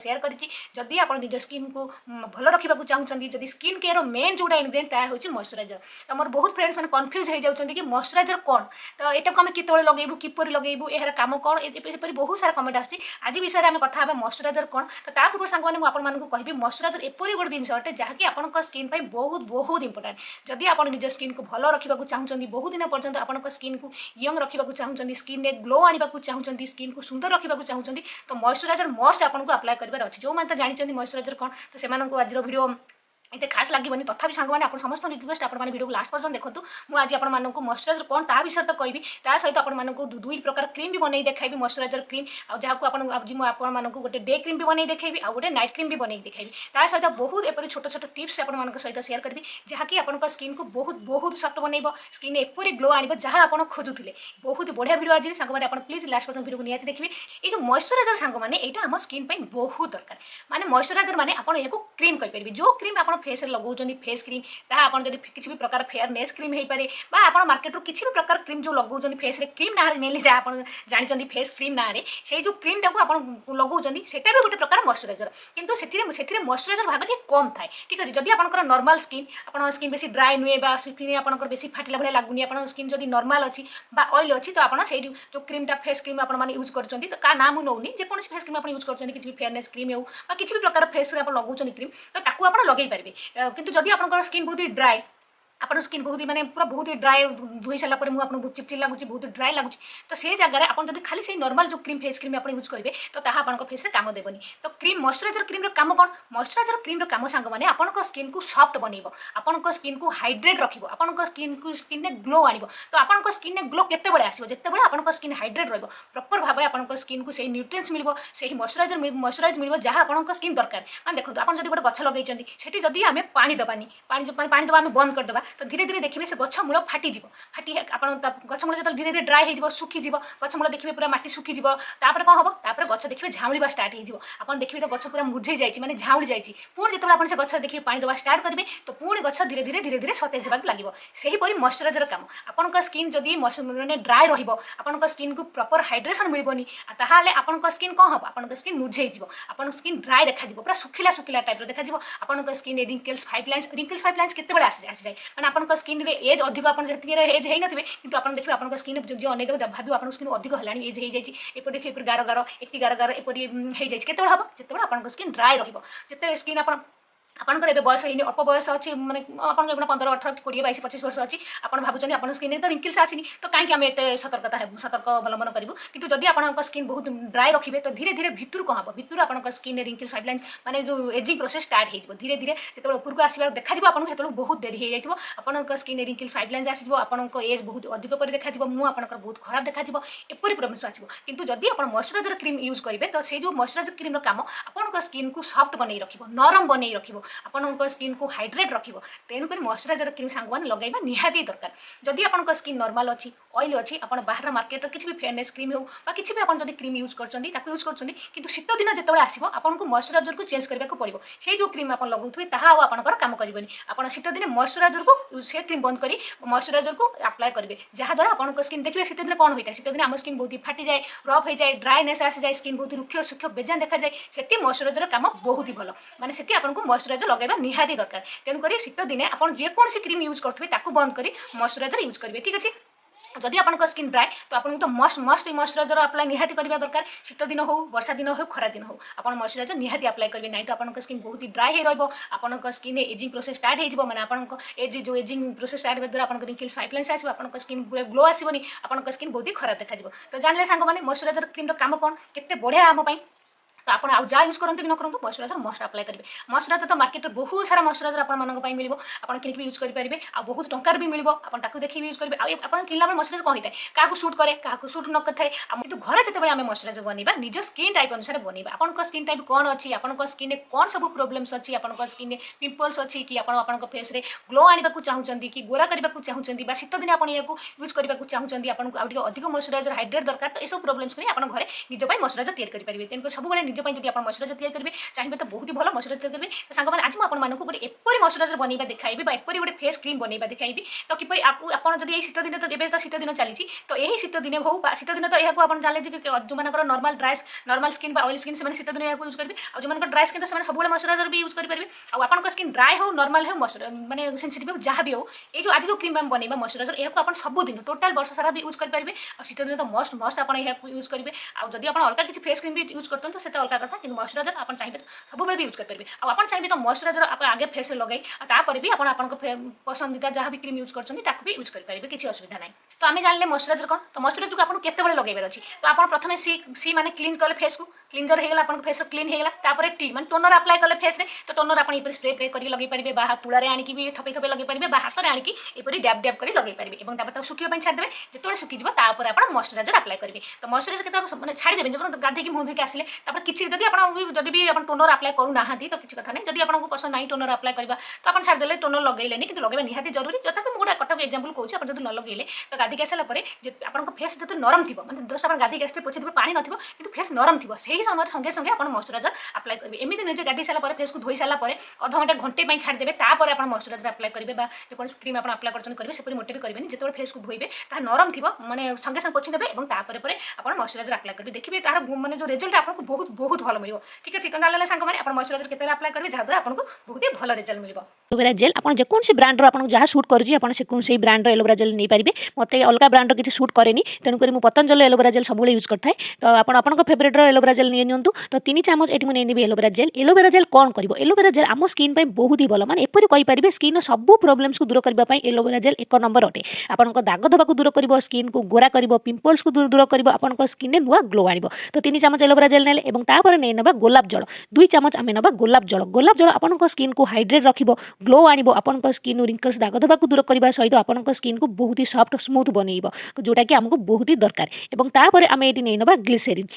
Share करी जदि आप निज स्किन को भल रखा चाहते जदि स्किन केयर मेन जोटा इनग्रेडिएंट ता हूँ मॉइस्चराइजर। तो मोर बहुत फ्रेंड्स मैंने कन्फ्यूज हो जाती कि मॉइस्चराइजर कौन, तो यहाँ को आम केतवे लगेबू किपर लगेबू यार काम कौन एपरी बहुत सारा कमेंट आसी आज विषय में कथा मॉइस्चराइजर कौन। तो ता पूर्व सांग मैंने आपको कहबी मॉइस्चराइजर एपरी गोटे जिन अटे जहाँकि आपंक स्किन बहुत बहुत इंपोर्टेंट। जदि आप निज स्किन को भल रखा चाहते बहुत दिन पर्यटन आपंक स्किन को यंग रखा चाहते स्किन में ग्लो आने चाहते स्किन को सुंदर रखा चाहते तो मॉइस्चराइजर मस्ट आपको अप्लाई कर अच्छी जो मैंने जानते मॉइस्चराइजर कौन तो से आज वीडियो इतने खास लगे तथापि सांग मैंने समस्त रिक्वेस्ट आप वीडियो को लास्ट पर्यटन देखो मुझे आपको मॉइस्चराइजर कौन ता विषय तो कहबी ता सहित आपको दुई प्रकार क्रीम भी बनई देखाई मॉइस्चराइजर क्रीम जहाँ आपको गोटे डे क्रीम भी बनई देखाई आ गोटे नाइट क्रीम भी बनई देखाई ता सहित बहुत एपरी छोट छोट टिप्स आप सहित शेयर करी जहाँकि आप स्किन को बहुत बहुत सफ्ट बनइब स्किन एपरी ग्लो आने जहाँ आप खोजुले बहुत बढ़िया वीडियो आज सांग मैंने प्लीज लास्ट पर्यटन वीडियो को निहाती देखिए। ये जो मॉइस्चराइजर सांग मैंने यहाँ आम स्किन बहुत दरकार माने मॉइस्चराइजर माने आप क्रीम करेंगे जो क्रीम आप फेस लगाउछन्ती फेस क्रीम ताहा आपण जदि किसी भी प्रकार फेयरनेस क्रीम हो पारे बा आपण मार्केट रो किसी भी प्रकार क्रीम जो लगाउछन्ती फेस रे क्रीम ना मेनली जा आपण जानिछन्ती फेस क्रीम ना रे से जो क्रीम टाको आपण लगाउछन्ती सेटा भी गोटे प्रकार मॉइस्चराइजर किंतु सेठिरे मॉइस्चराइजर भाग टे कम थाए ठीक अछि। जदि आपनकर नॉर्मल स्किन आपण स्किन बेसी ड्राई नुए बा स्किन आपनकर बेसी फाटिला भले लागुनी आपण स्किन जदि नॉर्मल अछि बा ऑयल अछि तो आपण सेठी जो क्रीम टा फेस क्रीम आपण माने यूज करछन्ती तो का नाम नौनी जे कोनसी फेस क्रीम आपण यूज करछन्ती किछि भी फेयरनेस क्रीम हो बा किछि भी प्रकार फेस रे आपण लगाउछन्ती क्रीम तो ताकू आपण लगै पारबे किंतु जदि आपनकर स्किन बहुत ड्राई आप स्किन बहुत माने पूरा बहुत ड्राई धोई सारापर मुझे चिपचिप लगुच बहुत ड्राई लगुच तो से जगह आप खाली से नॉर्मल जो क्रीम फेस क्रीम आप यूज करेंगे तो ताहा आपन फेस रे काम देबनी। तो क्रीम मॉइस्चराइजर क्रीम काम कौन मॉइस्चराइजर क्रीम काम सांग मैंने आपन स्किन को सॉफ्ट बनइब आपन स्किन को हाइड्रेट रखिब आपन स्किन में ग्लो आनिब। तो आपन स्किन में ग्लो केतेबेले आसिब जेतेबेले आपन स्किन हाइड्रेट रहिब प्रॉपर भाव आपन स्किन को सही न्यूट्रिएंट्स मिलिबो सही मॉइस्चराइजर मिलिबो जहाँ आपन स्किन दरकार माने देखो आपन जदि गोटे गछ लगैछन्ती सेठी जदि आमे पानी दबानी पानी दबा आमे बंद कर देबा तो धीरे धीरे देखिए से गछ मूल फाटिज फाटी गछ मूल जो धीरे धीरे ड्राई हो सुखीज गछ मूल देखिए पूरा माटी सुखीज तापर कौन हम तापर गछ देखिए झाउड़ा स्टार्ट हो देखिए तो गछ पूरा मुरझे जाइए माने झाउड़ी जाइए पुणी जो आप गछ देखिए पानी दबा स्टार्ट करेंगे तो पुणी गछ धीरे धीरे धीरे धीरे सतेज होगा लगे सेहीपरि मॉइस्चराइजर काम आपन स्किन जदि मैंने ड्राई रन स्किन को प्रॉपर हाइड्रेशन मिलबनी ताहले आपन स्किन कौन हम आपन स्किन मुरझे आपन स्किन ड्राई देखा पूरा सुखिला सुखिला टाइप देखा आपन स्किन रिंकल्स फाइव लाइन्स केते आसी जाए मैंने आपन स्किन एज अधिक आप एज हो नथिबे किंतु आप देखिए आपन स्किन जो अनेक भाव आप स्किन अधिक है एज हो जाए देखिए गार गार एटी गार गार एपरी हो जाए केत हम जिते आपन स्किन ड्राई रते स्किन आप आपंकर ए बयस है अल्प बयस अच्छी मैंने आप 15 18 20 22 25 वर्ष अच्छी आप भावुँ आप स्किन तो रिंकल्स आसनी तो कहीं आम एत सतर्क अवलंबन करूँ किंतु जदि आप स्किन बहुत ड्राई रखिए तो धीरे धीरे भितर कौन हम भितर आप स्किन रिंकल्स फाइव लाइन माने जो एजिंग प्रोसेस स्टार्ट हो धीरे धीरे जो उपरको आसवा देखा आपको बहुत डेरी हो जाए स्किन रिंकल्स फाइव लाइन आसो आपको एज बहुत अधिक पर देखा मुँह आप बहुत खराब देखा एपरी प्रॉब्लम आसो किंतु जदि आप मॉइस्चराइजर क्रीम यूज करेंगे तो से जो मॉइस्चराइजर क्रीम काम आपन स्किन को सॉफ्ट बनई रख नरम बनई रख आपन स्किन को हाइड्रेट रख तेणुक मॉइस्चराइजर क्रीम सांग मैंने लगेगा निहाती दरकार। जदि आपन स्किन नॉर्मल अच्छी ऑयल अच्छी आप बाहर मार्केट किसी भी फेयरनेस क्रीम हो किसी भी आप क्रीम यूज कर शीत दिन जो आसो आपको मॉइस्चराइजर को चेंज करने को पड़ो से जो क्रीम आप लगाऊे तापर काम करेंगे आप शीत दिन मॉइस्चराइजर को से क्रीम बंद कर मॉइस्चराइजर को अप्लाई करेंगे जहाँद्वारा आपन स्किन देखिए शीत दिन कौन होता है शीत दिन आम स्किन बहुत फाटी जाए रफ हो जाए ड्राइनेस आसी जाए स्किन बहुत रुक्ष सुक्ष बेजान देखा जाए से मॉइस्चराइजर काम बहुत ही भल माने से आपको मॉइस्चराइजर लगेगा निहाती दरकार। तेणुक शीत दिने आप जेकोसी क्रीम यूज करेंगे बंद कर मॉइस्चराइजर यूज करेंगे ठीक अच्छे। जदि आपन स्किन ड्राई तो आपको तो मस्ट मॉइस्चराइजर अप्लाई निहाती करवा दरकार शीत दिन हो वर्षा दिन हो खरा दिन हो आपन मॉइस्चराइजर निहाती अप्लाई करेंगे नहीं तो आपन स्किन बहुत ही ड्राई हो आपन स्किन एजिंग प्रोसेस स्टार्ट हो मैंने आपन एज जो एजिंग प्रोसेस स्टार्ट द्वारा आपन रिंकल्स फाइव लाइन्स आसो आपन स्किन पूरा ग्लो आसबनी आपन स्किन बहुत ही खराब देखा तो जानले सांग मैंने मॉइस्चराइजर क्रीम काम कौन केते बढ़िया आम तो आप जहाँ यूज करते कि न करूँ मॉइस्चराइजर मस्ट अप्लाई करेंगे। मॉइस्चराइजर तो मार्केट में बहुत सारा मॉइस्चराइजर आपको मिले आप कि यूज करेंगे आ बहुत टंकार भी मिले आपको देखिए यूज करेंगे आप किनला मॉइस्चराइजर कौन होता है क्या सूट करे क्या सूट न करें तो घर जो आम मॉइस्चराइजर बनवा निज स्किन टाइप अनुसार बनवा आपन स्किन टाइप कौन अच्छी आपन स्किन कौन सब प्रोब्लेम्स अच्छी आपन स्किन पिंपल्स अच्छी कि आप फेस रे ग्लो आने को चाहते कि गोरा करने को चाहते शीत दिन आप यूज करने को चाहते आपको अधिक मॉइस्चराइजर हाइड्रेट दरकार तो यह सब प्रोब्लेम्स नहीं आप घर निज मॉइस्चराइजर तैयार करेंगे तेणुक सब निज जब आप मॉइस्चराइजर तैयार करेंगे चाहिए तो बहुत ही भल मॉइस्चराइजर तैयार करेंगे। तो सांग आज आपको गोटे एपरी मॉइस्चराइजर बनवा देखाइबी एपरी गोटे फेस क्रीम बनवा देखाइबी। तो किपरि आपन जदि शीत दिन तो शीत दिन चली तो यही शीत दिन हो शीत दिन तो यह आप जाने जो मानकर नॉर्मल स्किन ऑयल स्किन से शीत दिन यूज करेंगे और जो ड्राई स्किन तो सब मॉइस्चराइजर भी यूज करेंगे। आप स्किन ड्राई हो नॉर्मल हो माने सेंसिटिव जहाँ भी हो ये जो आज जो क्रीम बनवा मॉइस्चराइजर यह आप सब दिन टोटाल वर्ष सारा भी यूज करेंगे। और शीत दिन तो मस्ट आप यूज करेंगे। और जब आप अलग किसी फेस क्रीम भी यूज करते हैं तो से अलग कथा कि मॉइस्चराइजर आप चाहिए तो सब भी यूज करेंगे। आप चाहिए तो मॉइस्चराइजर आप आगे फेस लगे तापर भी आप पसंदीदा जहाँ भी क्रीम यूज करते भी यूज करेंगे किसी असुविधा नहीं। तो आम जानले मॉइस्चराइजर कौन तो मॉइस्चराइजर को आपको केतबेले लगेबार अच्छी। तो आप प्रथम सी माने क्लीन कले फेस को क्लीनजर होगा आप फेस क्लीन होगा तापर टी माने टोनर अप्लाई कले फेस रे तो टोनर आप स्प्रे प्रे कर लगे पारे बा तुलारे आनिकी भी थपे थपे लगे पारे हाथ में आनिकी एपरी डैब डैब कर लगे पारे और तापर सुखा छाड़देवे जिते सुखीज तापर आप मॉइस्चराइजर अप्लाई करेंगे। तो मॉइस्चराइजर के मैंने छाड़देवे जब गाधे मुँह धोक आसिले किसी जब आप टोनर अप्लाई करूना तो किसी कथा नहीं। जब आपको पसंद नहीं टोनर अप्लाई करवा तो आप छाड़देले टोनर लगेलेनी कि लगे निहाती जरूरी जब भी मुझे कटक एक्जाम्पल कहूँ आप जब न लगेले तो गाधी आसार पर आप फेस जो नरम थी मैंने जस्ट आप गाधी आसते पोछी देवे पानी नथिबो किंतु फेस नरम थी से समय संगे संगे आप मॉइस्चराइजर अप्लाई करेंगे। एमती निजे गाधी सारा फेस को धोई सारापर अध घंटे घंटे छाड़देवे तापर आप मॉइस्चराइजर अप्लाई करेंगे जो क्रीम आप अप्लाई करेंगे सेपरी मोटे भी करेंगे जिते फेस को धोइबे ता नरम थी मैंने संगे संगे पोछी देवे तापर आप मॉइस्चराइजर अप्लाई करेंगे देखिए तार मैंने जो रिजल्ट आपको बहुत बहुत भल मिले। ठीक अच्छे तो ना सांग मैंने मॉइस्चराइजर केते अप्लाई करेंगे जहाँद्वारा आपको बहुत ही भल रिजल्ट मिले। एलोवेरा जेल आप जेकोसी ब्रांडर आपको जहाँ सुट कर ब्रांडर एलोवेरा जेल नहीं पारे मत अलग ब्रांडर किसी सुट कैनि तेणुक मुझे पतंजलि एलोवेरा जेल सब यूज करता है। तो आप फेवरेट एलोवेरा जेल नहीं नियंतु तो 3 चामच ये मुझे नहीं एलोवेरा जेल। एलोवेरा जेल कौन कर एलोवेरा जेल आम स्किन बहुत ही भल माने एपरी कहींपारे स्किन सब प्रोब्लेम्स को दूर करने एलोवेरा जेल एक नंबर अटे। आपन दाग धब्बा को दूर कर स्किन को गोरा कर पिंपल्स को दूर कर आपन स्किन में नुआ ग्लो आनिब। तो 3 चामच एलोवेरा जेल नेले और तापर नहीं ना गोलाप जल 2 चामच आम ना गोलाप जल आपन स्किन को हाइड्रेट रखिब ग्लो आनिब आपन स्किन रिंकल्स दाग धब्बा को दूर करने सहित आपन स्किन को बहुत ही सॉफ्ट स्मूथ बनइब जोटा कि आमको बहुत ही दरकार। एवं तापर आम ये नहीं ना ग्लिसरीन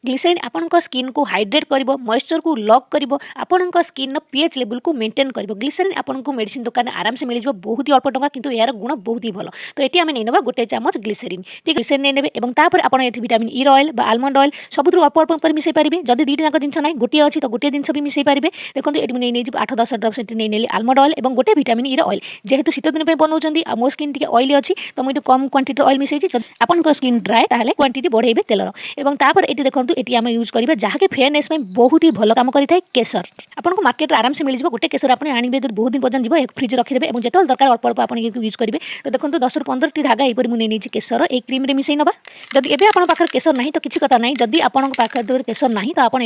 ग्लिसरीन आपन स्किन को हाइड्रेट करिवो मॉइस्चर को लॉक करिवो आपन स्किन पीएच लेवल को मेंटेन करिवो। ग्लिसरीन आपन को मेडिसिन दुकान आराम से मिल बहुत ही अल्प टंका किंतु यार गुण बहुत ही भल। तो ये आम नहीं ना 1 चामच ग्लिसरीन ठीक ग्लिसरीन नहीं नेबे और तापर आपन ये विटामिन ई ऑयल बा आलमंड ऑयल सब अल्प अल्प कर मिसई पारे जदि 2 टाक जिन ना गोटे अच्छी तो गोटे जिन भी मिसई पारे। देखो ये नहीं 8-10 ड्रप्स नहीं नेली आलमंड ऑयल और गोटे विटामिन ई ऑयल जेहेतु शीत दिन बनाऊँच मो स्किन टी ऑयली अच्छी तो मुझे कम क्वांटिटी ऑयल मिसई आपन स्किन ड्राए ताहले क्वांटिटी बढ़ेबे तेलर। और तापर ये देखो ये आम यूज करेंगे जहाँकि फेयरनेस में बहुत ही भल काम करता है केसर आपको मार्केट आराम से मिल जाए गोटे केसर आप आने बहुत दिन पर्यटन जी फ्रिज रखिदेवे और जिते दरकार अल्प अल्प आप यूज करेंगे। तो देखो 10-15 टी धागा यहपर मुझे नहीं केसर एक क्रीम मिसई ना जब एवं आप पाखे केसर ना तो किसी कथा ना जदि आप केसर ना तो आप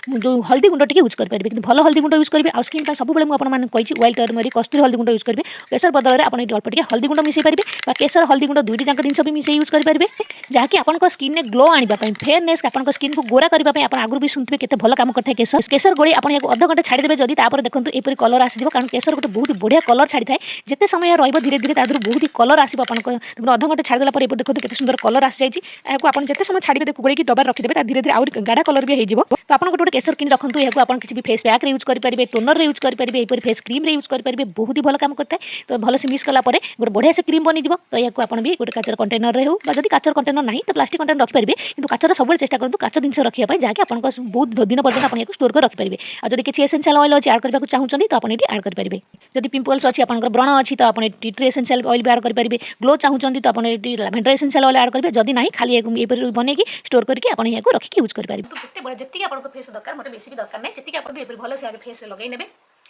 जो हल्दी गुंड टी यूज करेंगे कि भल हल्दी गुंड यूज करेंगे आ स्किन सब आपको व्हाइट टर्मरिक कस्तूरी हल्दी गुंड यूज करेंगे केसर बदल में आप अल्प टे हल्दी गुंड मिसई पारे केसर हल्दी गुंड 2 टाक जिन भी मिसई यूज करेंगे जहाँकि आपको स्किन में ग्लो आने फेयरनेस आप स्किन को गोरा करने आप आगुरी भी शुणुवे केते भल काम करता है केसर केसर गोली आप अध घंटे छाड़देवे जदि तापर देखो एपरी कलर आसीज कारण केसर गोटे बहुत बढ़िया कलर छाड़ी था जिते समय रही धीरे धीरे तादर बहुत ही कलर आसो अध घंटे छाड़देला देखो केते सुंदर कलर आसी जाए आप जिते समय छाड़े गोड़ी डबार रखिदेवे धीरे धीरे आउट गाढ़ा कलर भी हो तो आप गोटे केसर किन रखु यहाँ आप किसी भी फेस पैक यूज करेंगे टोनर यूज करेंगे यहपर फेस क्रीम यूज करेंगे बहुत ही भल काम करता है। तो भल से मिक्स कलापर गोटे बढ़िया से क्रीम बनी तो यहाँ आप भी गोटे काचर कंटेनर हो जब काचर कंटेनर ना तो प्लास्टिक कंटेनर रखिपारे कि काचर सब चेस्ट करूँ काच जिन रखापी जहाँकि आप बहुत दिन पर्यटन आप स्टोर कर रखिपारे। और जब किसी एसेंशियल ऑयल अच्छी ऐड करने चाहूँगी तो आप ऐड करेंगे जब पिंपल्स अच्छी आप व्रण अच्छी तो आप टी ट्री एसेंशियल ऑयल भी ऐड करेंगे ग्लो चाहूँगी तो आप लैवेंडर एसेंशियल ऑयल ऐड करेंगे जदि ना खाली ये बनैकी स्टोर करके आप रखिक यूज करेंगे। तो केते बड़े जति आप फेस दरकार मतलब बेसी भी दरकार नहीं जी आप भल से आगे फेस लगे ने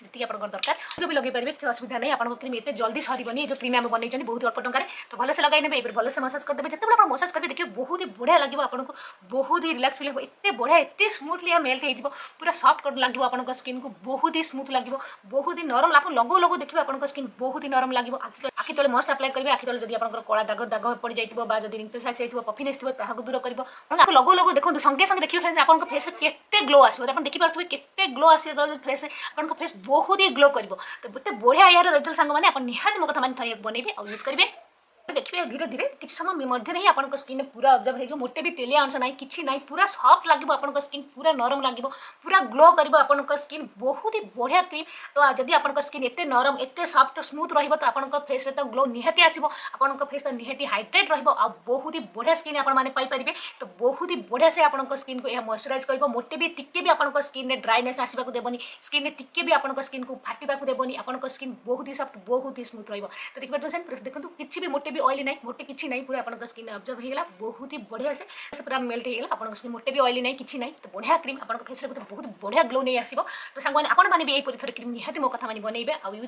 जी आप दरकार जो भी लगे पारे किसी असुविधा नहीं आपको क्रीम एत जल्दी सरीबनी जो क्रीम आम बनई बहुत अल्प टंकार तो भल से लगे ने भल से मसाज करदे जिते आप मसाज करेंगे देखिए बहुत ही बढ़िया लगे आपको बहुत ही रिलैक्स फील एत बढ़िया एत स्मूथली मेल्ट हो पूरा सॉफ्ट लगे आपको स्किन को बहुत ही स्मूथ लगे बहुत ही नरम आप लगो लगो देखिए आपको स्किन बहुत ही नरम लगे आखि तले मस्ट अप्लाई करेंगे आखि तले जब आप कला दाग दाग पड़ जाए जब रिंकल्स आसी जाए पफिनेस थी दूर कर लगो लगो देखो संगे संगे देखिए आपको फेस केते ग्लो आसो आप देखिपे केते ग्लो आस फेस आपको फेस बहुत ही ग्लो कर तो बहुत बढ़िया यार रिजल्ट सांग मैंने निहाती मो कथा मैंने बनइबे और यूज करेंगे। देखिए धीरे धीरे किसी समय मध्य ही आपन स्किन पूरा ऑब्जर्व हो मोटे भी तेलिया अंश ना कि ना पूरा सॉफ्ट लगे आपन स्किन पूरा नरम लगे पूरा ग्लो कर आपन स्किन बहुत ही बढ़िया क्रीम। तो जदि आपन स्किन एते नरम एते सॉफ्ट स्मूथ रहिबो तो आपन फेस रे तो ग्लो निहाती आसीबो आपन फेस तो निहाती हाइड्रेट रहिबो आ बहुत ही बढ़िया स्किन आपन माने पाई परिबे। तो बहुत ही बढ़िया से आपन स्किन को यह मॉइस्चराइज करबो मोटे भी टिके भी आपन स्किन ने ड्राइनेस आसीबा को देबनी स्किन ने टिके भी आपन स्किन को फाटिबा को देबनी आपन स्किन बहुत ही सॉफ्ट बहुत ही स्मूथ रहिबो। तो देखो किछि भी मोटे भी ऑयली नहीं मोटे किछि नहीं पूरा आपन स्किन ऑब्जर्व हेला बहुत ही बढ़िया से पूरा मेल्ट हेला आपन स्किन मोटे भी ऑयली नहीं किछि नहीं। तो बढ़िया क्रीम आपन फेस रे बहुत बढ़िया ग्लो नहीं आसीबो। तो सांग माने आपन माने भी एई परि थरे क्रीम निहाती मो कथा माने बनेइबे आ यूज